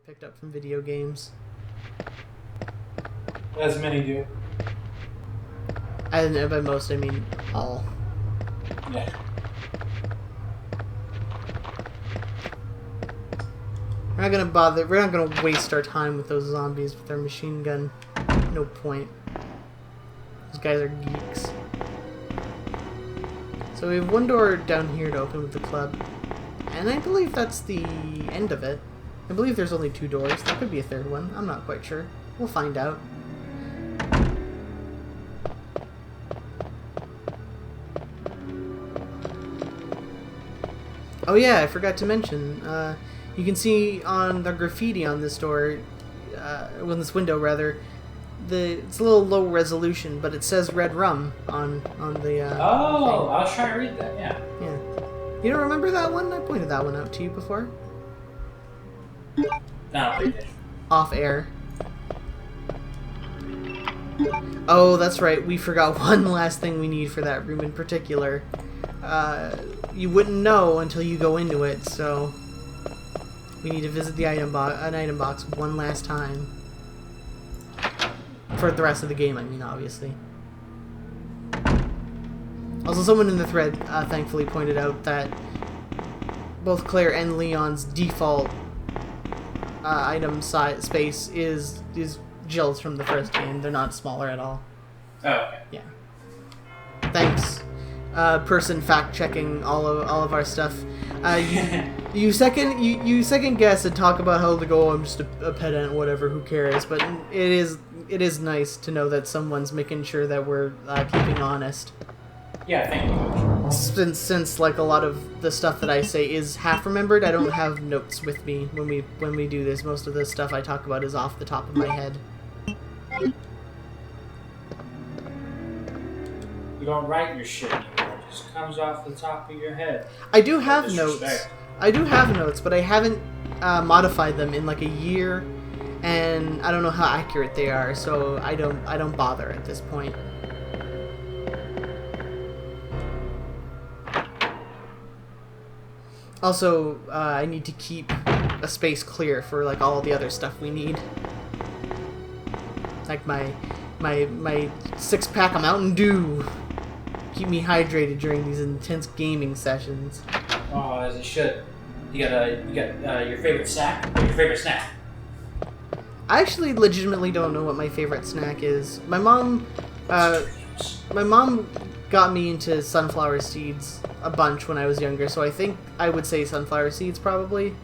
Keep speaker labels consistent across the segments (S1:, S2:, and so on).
S1: picked up from video games.
S2: As many do.
S1: And by most, I mean all.
S2: Yeah.
S1: We're not gonna bother. We're not gonna waste our time with those zombies with their machine gun. No point. Those guys are geeks. So we have one door down here to open with the club, and I believe that's the end of it. I believe there's only 2 doors. There could be a third one. I'm not quite sure. We'll find out. Oh yeah, I forgot to mention. You can see on the graffiti on this door, on this window rather, it's a little low resolution, but it says Red Rum on the. Thing.
S2: I was trying to read that. Yeah.
S1: Yeah. You don't remember that one? I pointed that one out to you before.
S2: No, they did.
S1: Off air. Oh, that's right. We forgot one last thing we need for that room in particular. You wouldn't know until you go into it, so we need to visit the item box one last time. For the rest of the game, I mean, obviously. Also, someone in the thread thankfully pointed out that both Claire and Leon's default item space is Jill's from the first game. They're not smaller at all.
S2: Oh, okay.
S1: Yeah. Thanks, person fact checking all of our stuff. You second guess and talk about how to go. I'm just a pedant, whatever. Who cares? But it is nice to know that someone's making sure that we're keeping honest.
S2: Yeah, thank you.
S1: Since like a lot of the stuff that I say is half remembered, I don't have notes with me when we do this. Most of the stuff I talk about is off the top of my head.
S2: You don't write your shit anymore. It just comes off the top of your head.
S1: I do have notes. I do have notes, but I haven't modified them in like a year, and I don't know how accurate they are, so I don't bother at this point. Also, I need to keep a space clear for like all the other stuff we need, like my 6-pack of Mountain Dew. Keep me hydrated during these intense gaming sessions.
S2: Oh, as it should. You got your favorite snack? Or your favorite snack?
S1: I actually legitimately don't know what my favorite snack is. My mom got me into sunflower seeds a bunch when I was younger, so I think I would say sunflower seeds probably.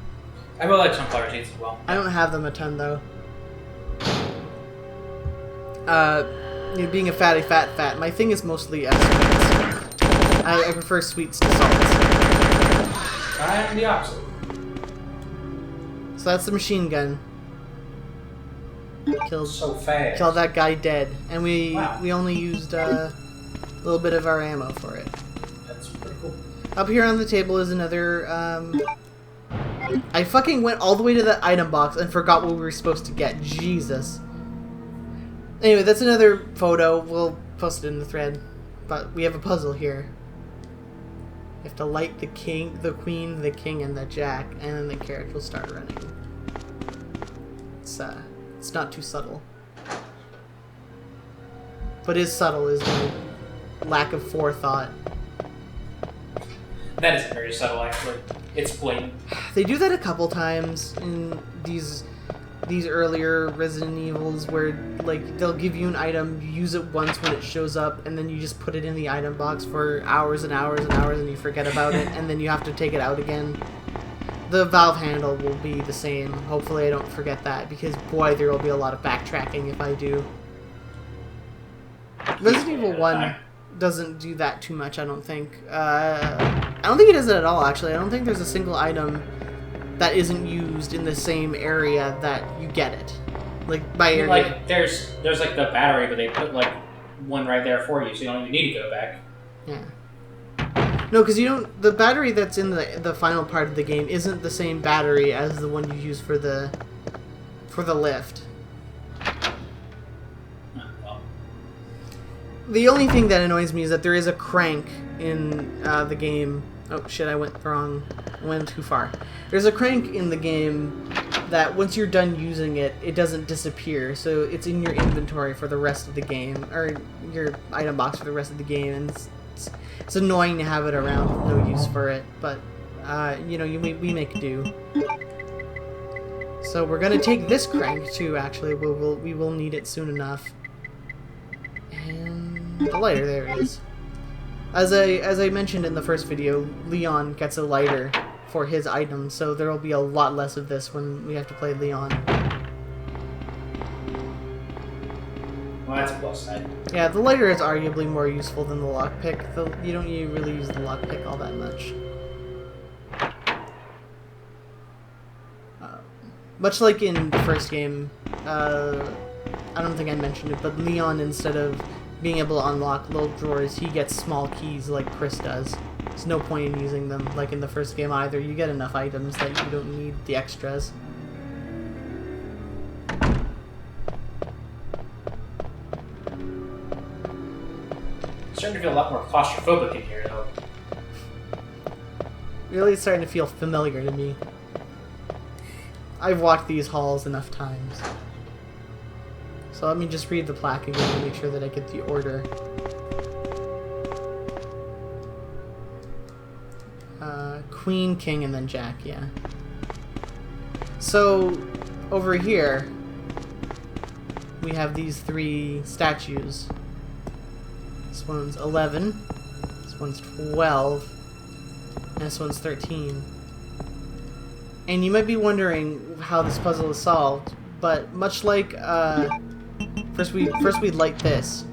S2: I would like sunflower seeds as well.
S1: I don't have them a ton though. Being a fatty fat, my thing is mostly sweets. I prefer sweets to salts.
S2: I am the opposite.
S1: So that's the machine gun. Killed that guy dead, and we only used a little bit of our ammo for it.
S2: That's pretty cool.
S1: Up here on the table is another. I fucking went all the way to the item box and forgot what we were supposed to get. Jesus. Anyway, that's another photo. We'll post it in the thread. But we have a puzzle here. You have to light the king, the queen, the king, and the jack, and then the carriage will start running. It's not too subtle. What is subtle is my lack of forethought.
S2: That isn't very subtle, actually. It's blatant.
S1: They do that a couple times in these earlier Resident Evils where like they'll give you an item, you use it once when it shows up, and then you just put it in the item box for hours and hours and hours and you forget about it, and then you have to take it out again. The valve handle will be the same. Hopefully I don't forget that, because boy, there will be a lot of backtracking if I do. Resident Evil 1 doesn't do that too much, I don't think. I don't think it does it at all, actually. I don't think there's a single item that isn't used in the same area that you get it. Like, by area.
S2: Like, there's like the battery, but they put, like, one right there for you, so you don't even need to go back.
S1: Yeah. No, because you don't... The battery that's in the final part of the game isn't the same battery as the one you use for the lift.
S2: Well.
S1: The only thing that annoys me is that there is a crank in the game. Oh shit, I went too far. There's a crank in the game that once you're done using it, it doesn't disappear. So it's in your inventory for the rest of the game, or your item box for the rest of the game, and it's annoying to have it around with no use for it, but you know, we make do. So we're gonna take this crank too. Actually, we will need it soon enough. And the lighter, there it is. As I mentioned in the first video, Leon gets a lighter for his item, so there will be a lot less of this when we have to play Leon.
S2: Well, that's a plus side.
S1: Yeah, the lighter is arguably more useful than the lockpick. You don't really use the lockpick all that much. Much like in the first game, I don't think I mentioned it, but Leon, instead of being able to unlock little drawers, he gets small keys like Chris does. There's no point in using them like in the first game either. You get enough items that you don't need the extras.
S2: Starting to feel a lot more claustrophobic in here, though.
S1: Really starting to feel familiar to me. I've walked these halls enough times. So let me just read the plaque again to make sure that I get the order. Queen, King, and then Jack, yeah. So, over here, we have these three statues. This one's 11, this one's 12, and this one's 13. And you might be wondering how this puzzle is solved, but much like, first we light this.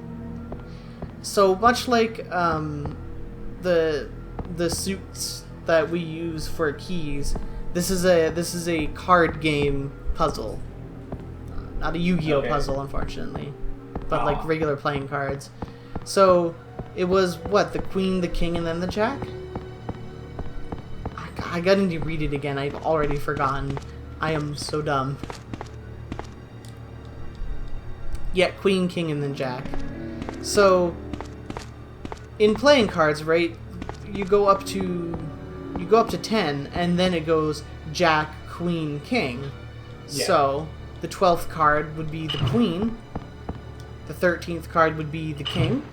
S1: So much like the suits that we use for keys, this is a card game puzzle, not a Yu-Gi-Oh puzzle, unfortunately, but like regular playing cards. So it was what, the Queen, the King, and then the Jack. I gotta need to read it again. I've already forgotten. I am so dumb. Yeah, Queen, King, and then Jack. So, in playing cards, right, you go up to 10, and then it goes Jack, Queen, King. Yeah. So, the 12th card would be the Queen, the 13th card would be the King,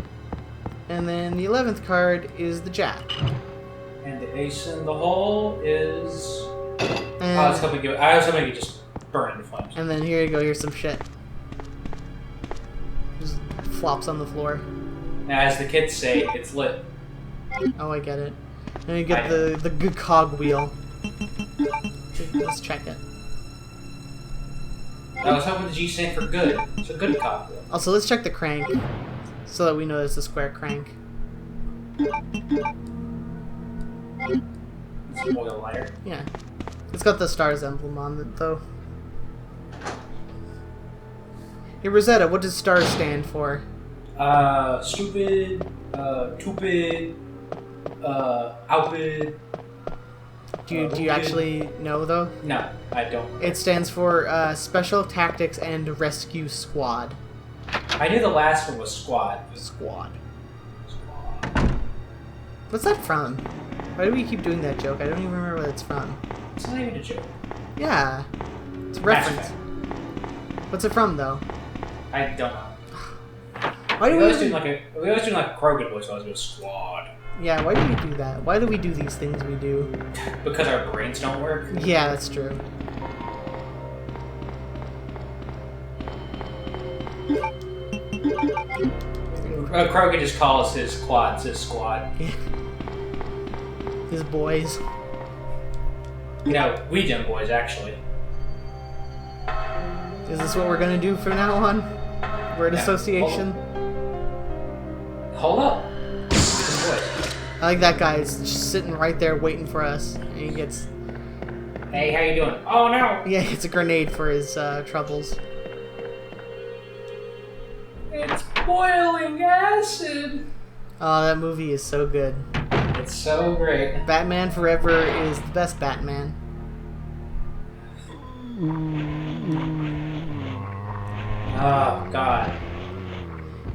S1: and then the 11th card is the Jack.
S2: And the ace in the hole is... I was hoping you just burn into flames.
S1: And then here you go, here's some shit. Just flops on the floor.
S2: Now, as the kids say, it's lit.
S1: Oh, I get it. Then you get the good cog wheel. Let's check it.
S2: I was hoping the G stand for good. It's a good cog wheel.
S1: Also, let's check the crank, so that we know it's a square crank.
S2: It's an oil lighter.
S1: Yeah. It's got the stars emblem on it, though. Hey, Rosetta, what does stars stand for?
S2: Stupid, tupid, outbid.
S1: Do you actually know, though?
S2: No, I don't.
S1: It stands for Special Tactics and Rescue Squad.
S2: I knew the last one was squad.
S1: Squad. What's that from? Why do we keep doing that joke? I don't even remember what it's from.
S2: It's not even a joke.
S1: Yeah. It's a reference. What's it from, though?
S2: I don't know.
S1: Why do
S2: we always do like a Krogan voice while I was doing squad.
S1: Yeah, why do we do that? Why do we do these things we do?
S2: Because our brains don't work?
S1: Yeah, that's true.
S2: Krogan just calls his quads his squad.
S1: Yeah. His boys.
S2: You know, Ouija boys, actually.
S1: Is this what we're gonna do from now on? Word association?
S2: Hold up.
S1: I like that guy is just sitting right there waiting for us. And he gets...
S2: Hey, how you doing? Oh, no!
S1: Yeah, it's a grenade for his troubles.
S2: It's boiling acid!
S1: Oh, that movie is so good.
S2: It's so great.
S1: Batman Forever is the best Batman.
S2: Oh, God.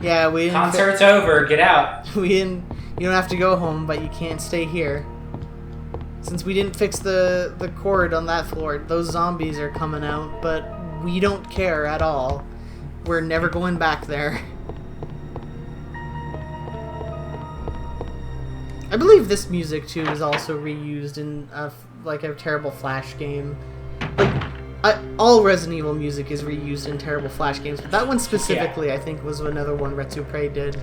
S1: Yeah, we didn't...
S2: Concert's over. Get out.
S1: We didn't... You don't have to go home, but you can't stay here. Since we didn't fix the cord on that floor, those zombies are coming out, but we don't care at all. We're never going back there. I believe this music too is also reused in like a Terrible Flash game. Like all Resident Evil music is reused in Terrible Flash games, but that one specifically, yeah. I think, was another one Retsu Prey did.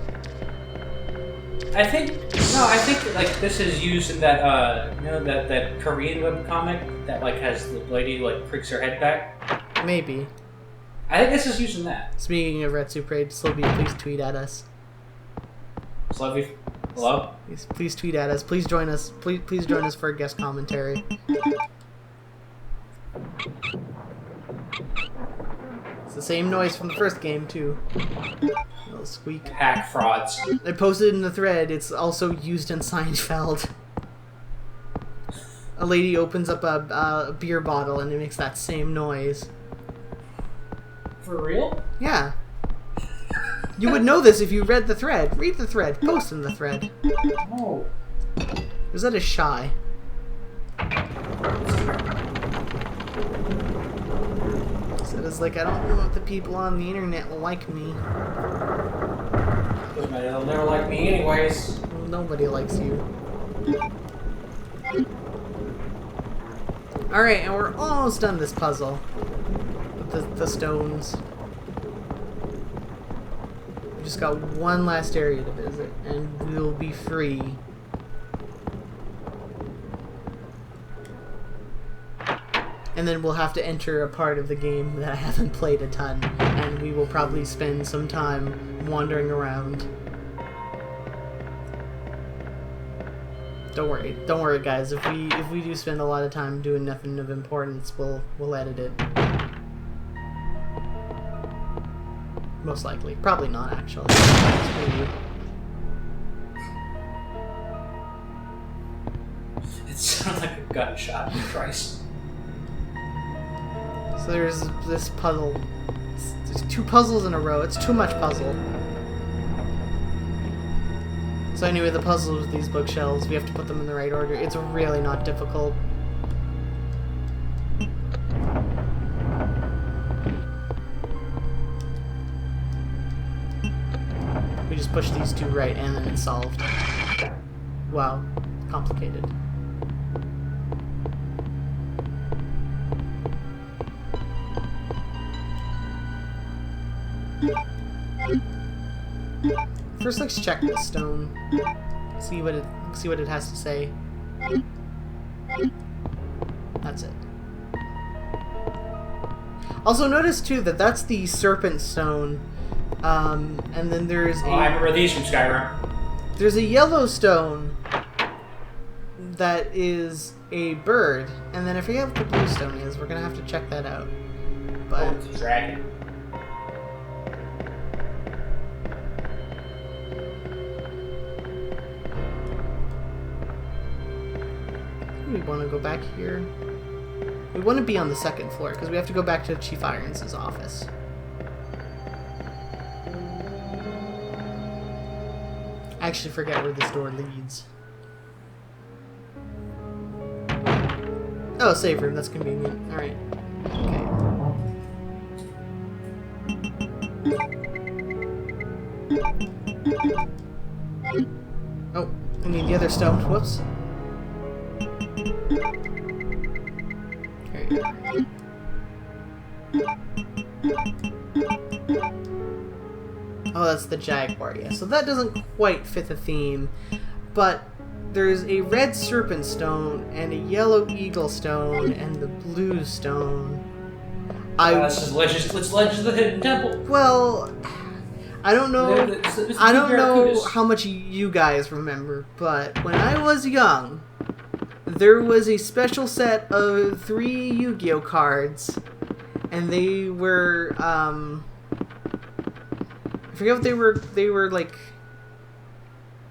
S2: I think like this is used in that you know that Korean webcomic that like has the lady like creaks her head back.
S1: Maybe.
S2: I think this is used in that.
S1: Speaking of Retsu Prey, Sylvie, please tweet at us.
S2: Sylvie, hello.
S1: Please tweet at us. Please join us. Please join us for a guest commentary. It's the same noise from the first game too. Little squeak.
S2: Hack frauds.
S1: I posted in the thread. It's also used in Seinfeld. A lady opens up a beer bottle and it makes that same noise.
S2: For real?
S1: Yeah. You would know this if you read the thread. Read the thread. Post in the thread.
S2: Oh.
S1: Was that a shy? So it's like, I don't know if the people on the internet will like me.
S2: Doesn't matter, they'll never like me anyways.
S1: Well, nobody likes you. Alright, and we're almost done this puzzle. With the stones. We just got one last area to visit, and we'll be free. And then we'll have to enter a part of the game that I haven't played a ton, and we will probably spend some time wandering around. Don't worry, guys. If we do spend a lot of time doing nothing of importance, we'll edit it. Most likely, probably not actually.
S2: It sounds like a gunshot. Christ.
S1: So there's this puzzle. There's two puzzles in a row. It's too much puzzle. So anyway, the puzzle with these bookshelves, we have to put them in the right order. It's really not difficult. We just push these two right and then it's solved. Wow, complicated. First, let's check this stone. See what it has to say. That's it. Also, notice too that that's the serpent stone, and then there's
S2: I remember these from Skyrim.
S1: There's a yellow stone that is a bird, and then I forget what the blue stone is. We're gonna have to check that out. But
S2: oh, it's a dragon.
S1: we want to go back here. We want to be on the second floor because we have to go back to Chief Irons' office. I actually forget where this door leads. Oh, save room. That's convenient. Alright. Okay. Oh, I need the other stone. Whoops. Okay. Oh, that's the jaguar, yeah. So that doesn't quite fit the theme, but there's a red serpent stone and a yellow eagle stone and the blue stone.
S2: This is Legends of the Hidden Temple.
S1: Well, I don't know. I don't know
S2: Barracudas.
S1: how much you guys remember, but when I was young, there was a special set of 3 Yu-Gi-Oh cards, and they were I forget what they were. They were like.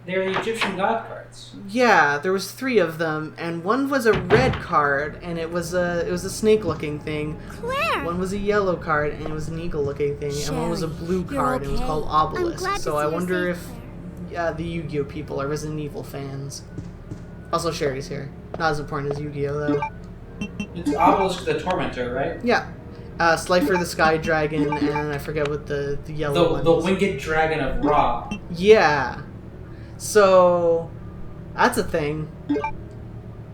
S2: They're the Egyptian god cards.
S1: Yeah, there was 3 of them, and one was a red card, and it was a snake-looking thing.
S3: Claire!
S1: One was a yellow card, and it was an eagle-looking thing, and one was a blue
S3: You're
S1: card, and it was
S3: okay?
S1: called
S3: I'm
S1: Obelisk.
S3: glad to
S1: So
S3: see
S1: I
S3: you're
S1: wonder
S3: safe,
S1: if the Yu-Gi-Oh people are Resident Evil fans. Also, Sherry's here. Not as important as Yu-Gi-Oh though.
S2: It's Obelisk the Tormentor, right?
S1: Yeah. Slifer the Sky Dragon, and I forget what the yellow one
S2: The
S1: is.
S2: Winged Dragon of Ra.
S1: Yeah. So that's a thing.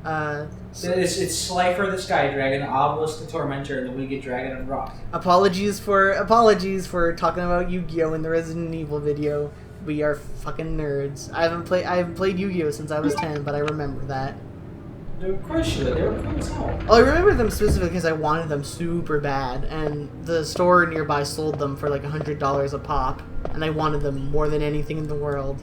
S2: It's Slifer the Sky Dragon, Obelisk the Tormentor, and the Winged Dragon of Ra.
S1: Apologies for talking about Yu-Gi-Oh in the Resident Evil video. We are fucking nerds. I haven't played Yu-Gi-Oh since I was 10, but I remember that.
S2: Of course you would. They were cool as hell.
S1: Well, I remember them specifically because I wanted them super bad, and the store nearby sold them for like $100 a pop, and I wanted them more than anything in the world.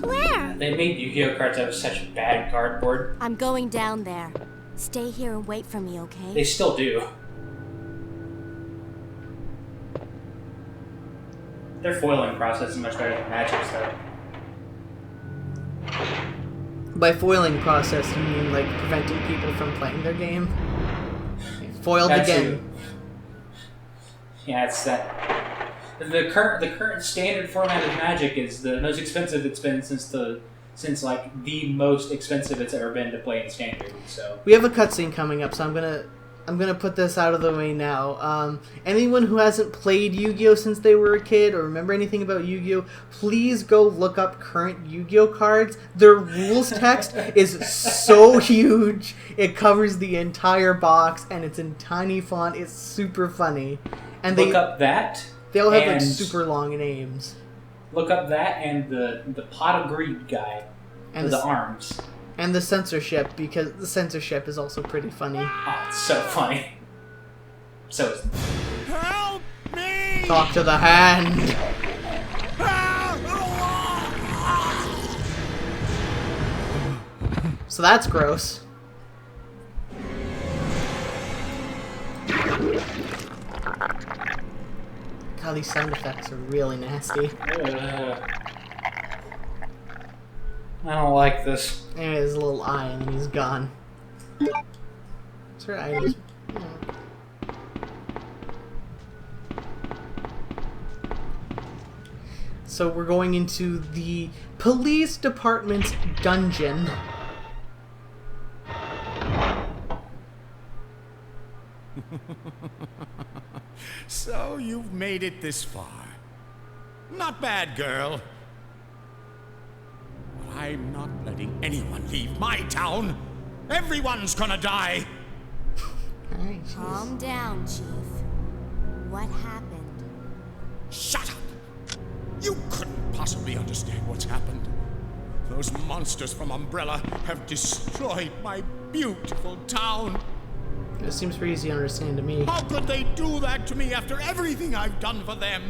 S3: Claire!
S2: They made Yu-Gi-Oh cards out of such bad cardboard.
S3: I'm going down there. Stay here and wait for me, okay?
S2: They still do. Their foiling process is much better than Magic's, though.
S1: By foiling process, you mean like preventing people from playing their game? Foiled
S2: That's
S1: again.
S2: it. Yeah, it's that. The current standard format of Magic is the most expensive it's been since the most expensive it's ever been to play in Standard. So
S1: We have a cutscene coming up, so I'm gonna put this out of the way now. Anyone who hasn't played Yu-Gi-Oh since they were a kid or remember anything about Yu-Gi-Oh, please go look up current Yu-Gi-Oh cards. Their rules text is so huge. It covers the entire box and it's in tiny font. It's super funny. And
S2: look up that.
S1: they all have like
S2: and
S1: super long names.
S2: Look up that and the Pot of Greed guide
S1: And
S2: for
S1: the,
S2: the arms.
S1: and the censorship, because the censorship is also pretty funny.
S2: Oh, it's so funny. So is
S4: Help me!
S1: Talk to the hand. So that's gross. God, these sound effects are really nasty.
S2: I don't like this.
S1: Anyway, there's a little eye and then he's gone. Sure, items. So we're going into the police department's dungeon.
S4: So you've made it this far. Not bad, girl. But I'm not letting anyone leave my town. Everyone's gonna die.
S1: Alright, jeez.
S3: Calm down, Chief. What happened?
S4: Shut up! You couldn't possibly understand what's happened. Those monsters from Umbrella have destroyed my beautiful town.
S1: It seems pretty easy to understand to me.
S4: How could they do that to me after everything I've done for them?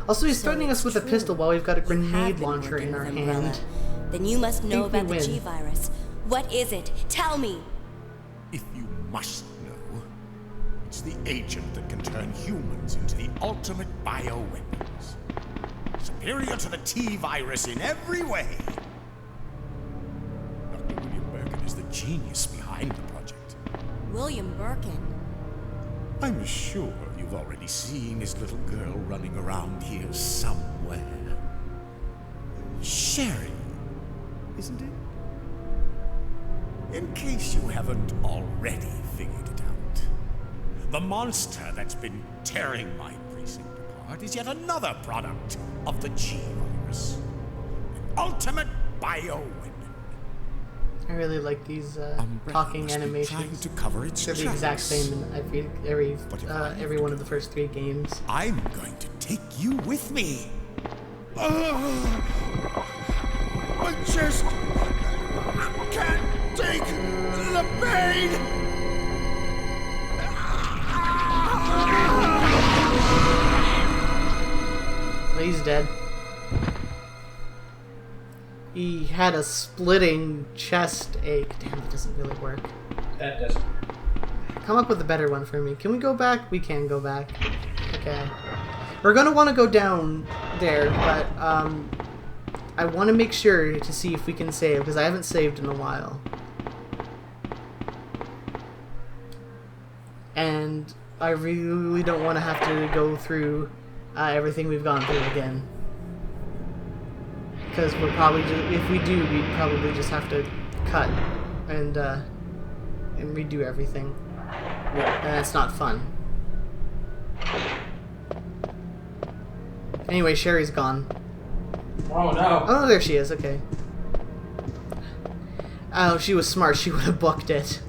S1: Also, he's
S3: So
S1: threatening us
S3: it's
S1: with a
S3: true.
S1: pistol while we've got a
S3: You have
S1: grenade
S3: been
S1: launcher
S3: working
S1: in our
S3: with Umbrella.
S1: hand.
S3: Then you must know
S1: Think we
S3: about the
S1: win.
S3: G-Virus. What is it? Tell me!
S4: If you must know, it's the agent that can turn humans into the ultimate bioweapons. Superior to the T-Virus in every way. Dr. William Birkin is the genius behind the project.
S3: William Birkin.
S4: I'm sure you've already seen his little girl running around here somewhere. Sherry, isn't it? In case you haven't already figured it out, the monster that's been tearing my precinct apart is yet another product of the G-Virus. An ultimate bioweapon.
S1: I really like these
S4: Umbrella
S1: talking
S4: must be trying
S1: animations.
S4: to cover its
S1: They're the exact
S4: tracks.
S1: same in every one of the first 3 games.
S4: I'm going to take you with me. I just can't take the pain.
S1: But he's dead. He had a splitting chest ache. Damn, it doesn't really work.
S2: That doesn't.
S1: Come up with a better one for me. Can we go back? We can go back. Okay. We're gonna want to go down there, but I want to make sure to see if we can save, because I haven't saved in a while. And I really don't want to have to go through everything we've gone through again. Because we're probably if we do, we'd probably just have to cut and redo everything,
S2: Right.
S1: and that's not fun. Anyway, Sherry's gone.
S2: Oh no.
S1: Oh, there she is. Okay. Oh, she was smart. She would have booked it.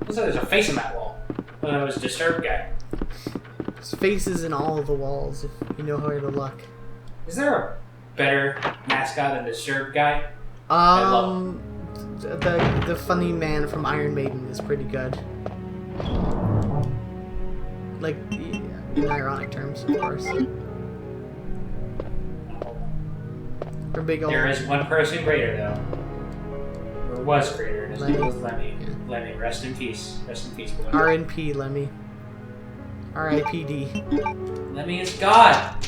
S2: Looks like there's a face on that wall. Oh, that was a Disturbed guy.
S1: There's faces in all of the walls, if you know where to look.
S2: Is there a better mascot than Disturbed guy? I love
S1: The funny man from Iron Maiden is pretty good. Like, in ironic terms, of course. Or big old.
S2: There is one person greater, though. Or was greater, and his name was Lemmy.
S1: Yeah.
S2: Lemmy, rest in peace. Rest in peace, boy.
S1: RNP, Lemmy. RIPD.
S2: Lemmy is God!